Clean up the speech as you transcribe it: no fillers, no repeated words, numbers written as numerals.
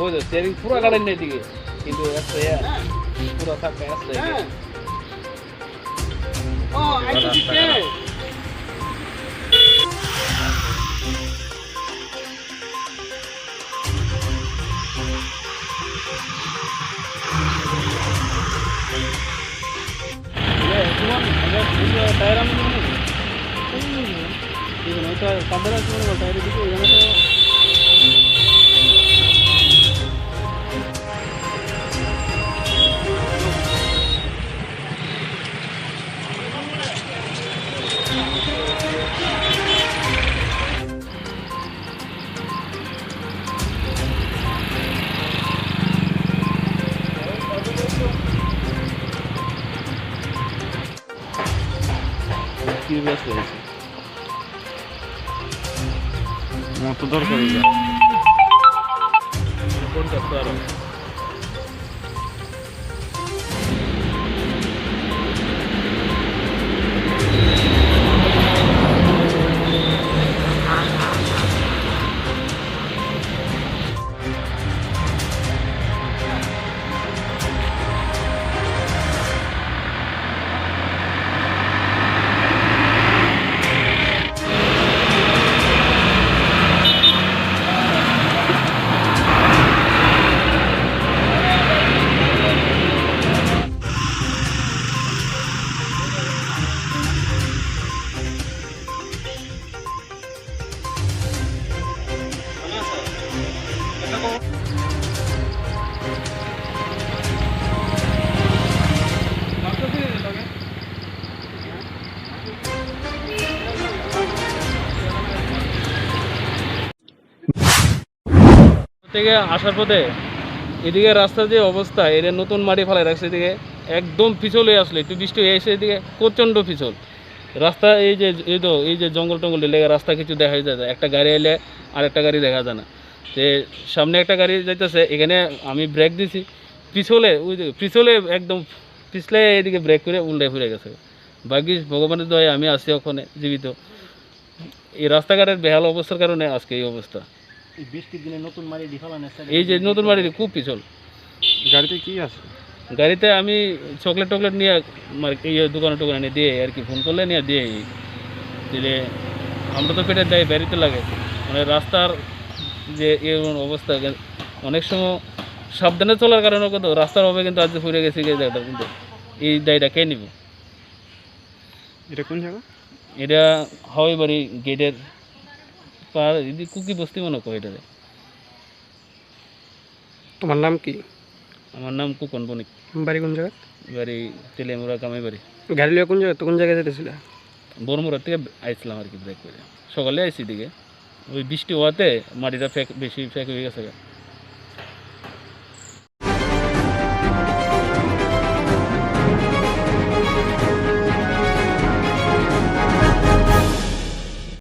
ওই যে স্টিয়ারিং পুরো গাড়ির নেই দিকে কিন্তু একটা পুরো থাকা আসছে টায়ার আমি কাপড় টায়ারের দিকে ওইখানে তো কিউরিয়াস হয়েছে মতো দরকারি ফোন করতে পারো থেকে আসার পথে এদিকে রাস্তার যে অবস্থা এর নতুন মাটি ফেলাই রাখছে এদিকে একদম পিছলে আসলে একটু বৃষ্টি হয়ে এসে এদিকে প্রচণ্ড পিছল রাস্তা এই যে জঙ্গল টঙ্গল লেগে রাস্তা কিছু দেখা যায় একটা গাড়ি এলে আর একটা গাড়ি দেখা যায় না যে সামনে একটা গাড়ি যাইতেছে এখানে আমি ব্রেক দিছি পিছলে একদম পিছলে এদিকে ব্রেক করে উল্টে ফিরে গেছে বাকি ভগবানের দয়ায় আমি আছি ওখানে জীবিত এই রাস্তাঘাটের বেহাল অবস্থার কারণে আজকে এই অবস্থা বৃষ্টির দিনে নতুন মাটি এই যে নতুন মাটির খুব পিছল গাড়িতে কি আছে গাড়িতে আমি চকলেট টকলেট নিয়ে দোকানে টোকানে নিয়ে দিয়ে আর কি ফোন করলে নিয়ে দিয়ে দিলে আমরা তো পেটের দায় বেরিতে লাগে মানে রাস্তার যে অবস্থা অনেক সময় সাবধানে চলার কারণে কিন্তু রাস্তার অভাবে কিন্তু আজ ফুরে গেছি কিন্তু এই দায়টা কে নিব এটা কোন জায়গা এটা হাওয়াই বাড়ি গেটের পার কুকি বস্তি মনে কয় এটারে তোমার নাম কি আমার নাম কুকন বণিক বাড়ি কোন জায়গা বাড়ি তেলেমুরা কামাই বাড়ি গাড়ি লিয়ে কোন জায়গায় যেতেছিল বরমুরার থেকে আইছিলাম আর কি ব্রেক করে সকালে আইসি দিকে ওই বৃষ্টি হওয়াতে মাটিটা বেশি ফেক হয়ে গেছে